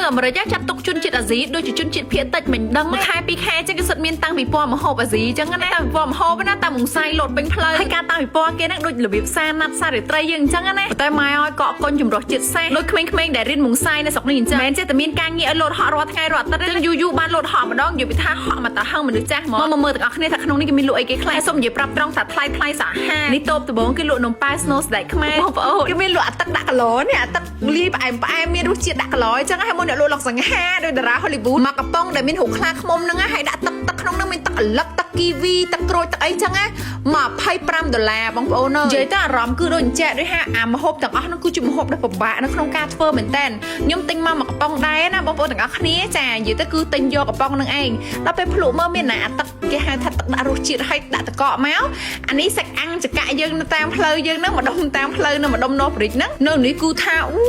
នៅអាមេរិកចាត់ទុកជនជាតិអាស៊ីដូចជាជនជាតិភាគតិចមិនដឹងខែពីខែចឹងគេសិតមានតាំងពីពណ៌មហូបអាស៊ីចឹងណាតាំងពីពណ៌មហូបណាតាំងមុងសាយលោតពេញផ្លូវហើយការតាំងពីពណ៌គេហ្នឹងដូចរបៀបសារណាត់សាររាត្រីយើងចឹងណាតែម៉ែឲ្យកក់កុញចម្រោះជាតិសេះដូចក្មេងៗដែលរៀនមុងសាយនៅស្រុកនេះអញ្ចឹងមិនចេះតែមានការងារឲ្យលោតហក់រាល់ថ្ងៃរាល់អាទិត្យចឹងយូរបានលោតហក់ម្ដងនិយាយពីថាហក់មកតាហឹងមនុស្សចាស់មកមើលទាំងអស់គ្នាថាក្នុងនេះគេមានលក់អីគេខ្លះសូមនិយាយប្រាប់ត្រង់ថាថ្លៃសាហានេះតូបដំបងគេលក់នំប៉ែ Snow Snack ខ្មែរបងប្អូនគេមានលក់អាទឹកដាក់គីឡូនេះអាទឹកលាយផ្អែមមានរសជាតិដាក់គីឡូអញ្ចឹងហើយមុនអ្នកលក់លក់សង្ហាដោយតារា Hollywood មកកំប៉ុងដែលមានរូបខ្លាឃ្មុំហ្នឹងហើយដាក់ទឹកក្នុងហ្នឹងមានទឹកអាឡឹកទឹកគីវីទឹកក្រូចទឹកអីចឹងណា$25បងប្អូននិយាយទៅអារម្មណ៍គឺដូចចែកដូចហាអាម្ហូបទាំងអស់ហ្នឹងគឺជាម្ហូបដែលពិបាកនៅក្នុងការធ្វើមែនតើខ្ញុំទិញមកកំប៉ុងដែរណាបងប្អូនទាំងអស់គ្នាចានិយាយទៅគឺទិញយកកំប៉ុងហ្នឹងឯងដល់ពេលភ្លក់មើលមានណាទឹកគេហៅថាទឹកដាក់រសជាតិហើយដាក់តកកមកអានេះសាច់អាំងចកាយើងនៅតាមផ្លូវយើងហ្នឹងម្ដុំតាមផ្លូវនៅម្ដុំណូប្រិចហ្នឹងនៅនេះគឺថាអូ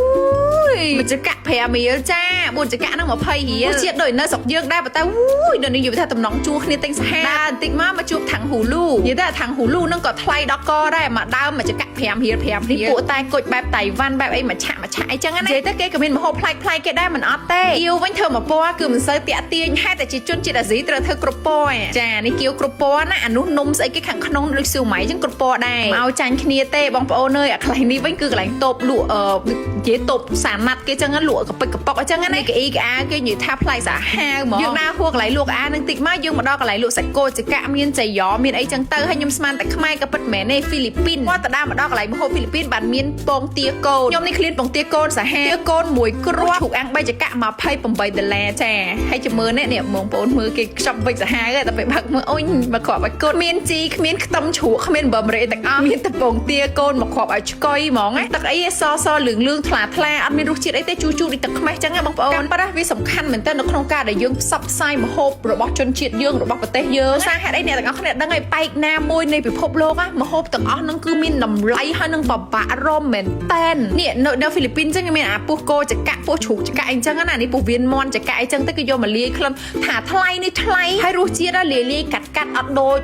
យមួយចកា5រៀលចា4ចកាហ្នឹង20រៀលរសជាតិដូចនៅស្រុកយើងដែរប៉ុន្តែអូយដល់នេះនិយាយថាតំណងជួគ្នាទិញសាហាបន្តិចមកជួបថាំងហ៊ូលូនិយាយថាថាំងហ៊ូលូហ្នឹងក៏ថ្លៃដល់កដែរមកដើមមួយចកា5រៀលពួកតែគុជបែបតៃវ៉ាន់បែបអីមួយឆាក់អីចឹងណានិយាយទៅគេក៏មានម្ហូបប្លែកគេដែរមិនអត់ទេគៀវវិញធ្វើមកពណ៌គឺមិនសូវតាក់ទាញហេតុតែជាជនជាតិអាស៊ីត្រូវធ្វើគ្រប់ពណ៌ចានេះគៀវគ្រប់ពណ៌ណាអានោះនំស្អីគេខាងក្នុងដូចស៊ូម៉ៃចឹងគ្រប់ពណ៌ដែរមកចាញ់គ្នាទេបងប្អូនអើយអាកន្លែងនេះវិញគឺកន្លែងតូបលក់និយាយតូបសាណាត់គេចឹងលក់កពិកកប៉ុកអញ្ចឹងណាគេអ៊ីកាគេនិយាយថាផ្លែសាហាវហ្មងយើងដើរហួរកន្លែងលក់អានឹងតិចមកយើងមកដល់កន្លែងលក់សាច់គោចកាមានចៃយ៉មានអីចឹងទៅហើយខ្ញុំស្មានតែខ្មែរក៏ពិតមែនទេហ្វីលីពីនគាត់ទៅដើរមកដល់កន្លែងម្ហូបហ្វីលីពីនបានមានពងទាកូនខ្ញុំនេះឃ្លានពងទាកូនសាហាវទាកូនមួយគ្រាប់ឈូកអាំង3ចកា$28ចាហើយចាំមើលនេះបងប្អូនមើលគេខ្ចប់វិចសាហាវតែពេលបាក់មើលអូយមកគ្រាប់ឲ្យកូនមានជីគ្មានខ្ទឹមជ្រក់គ្មានប៊ឹមរ៉េទាំងអស់មានតែពងទាកូនមកគ្រាប់ឲ្យឆ្កុយហ្មងទឹកអីសលឿងថ្លាអត់មានរសជាតិអីទេជូរដូចទឹកខ្មេះចឹងណាបងប្អូនប៉ុន្តែវាសំខាន់មែនតើនៅក្នុងការដែលយើងផ្សព្វផ្សាយម្ហូបរបស់ជនជាតិយើងរបស់ប្រទេសយើងសារហេតុអីអ្នកទាំងអស់គ្នាដឹងឲ្យបែកណាមួយនៃពិភពលោកណាម្ហូបទាំងអស់ហ្នឹងគឺមានតម្លៃហើយនឹងបបាក់រមមែនតែននេះនៅហ្វីលីពីនចឹងមានអាពោះគោចកាពោះជ្រូកចកាអីចឹងណានេះពោះវៀនមន់ចកាអីចឹងទៅគេយកមកលាយក្លិនថាថ្លៃនេះថ្លៃហើយរសជាតិលាយកាត់អត់ដូច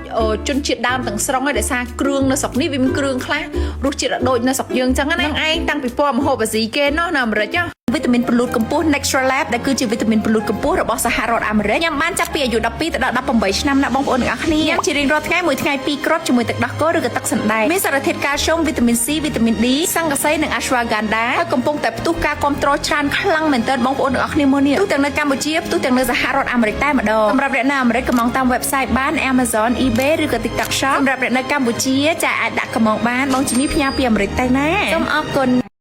ជនជាតិដើមទាំងស្រុងឯដោយសារគ្រឿងនៅស្រុកនេះវាមានគ្រឿងខ្លះរសជាតិអត់ដូចនៅស្រុកយើងចឹងណាឯងតាំងពីពណ៌ម្ហូបអាស៊ីគេណោះនៅអាមេរិកវីតាមីនប្រលូតកម្ពស់ Natural Lab ដែលគឺជាវីតាមីនប្រលូតកម្ពស់របស់សហរដ្ឋអាមេរិកញ៉ាំបានចាប់ពីអាយុ12ទៅដល់18ឆ្នាំណាបងប្អូនទាំងអស់គ្នាញ៉ាំជារៀងរាល់ថ្ងៃមួយថ្ងៃ2គ្រាប់ជាមួយទឹកដោះគោឬក៏ទឹកសណ្តែកមានសារធាតុកាល់ស្យូមវីតាមីន C វីតាមីន D សង្កសីនិង Ashwagandha ហើយកំពុងតែផ្ទុះការគ្រប់គ្រងច្រើនខ្លាំងមែនទែនបងប្អូនទាំងអស់គ្នាមើលនេះផ្ទុះទាំងនៅកម្ពុជាផ្ទុះទាំងនៅសហរដ្ឋអាមេរិកតែម្ដងសម្រាប់អ្នកនៅអាមេរិកកំងតាម website បាន Amazon eBay ឬក៏ TikTok Shop សម្រាប់អ្នកនៅកម្ពុជាចាអាចដាក់កំងបានបងជំនីផ្ញើពីអាមេរិកទៅណាសូមអរគុណ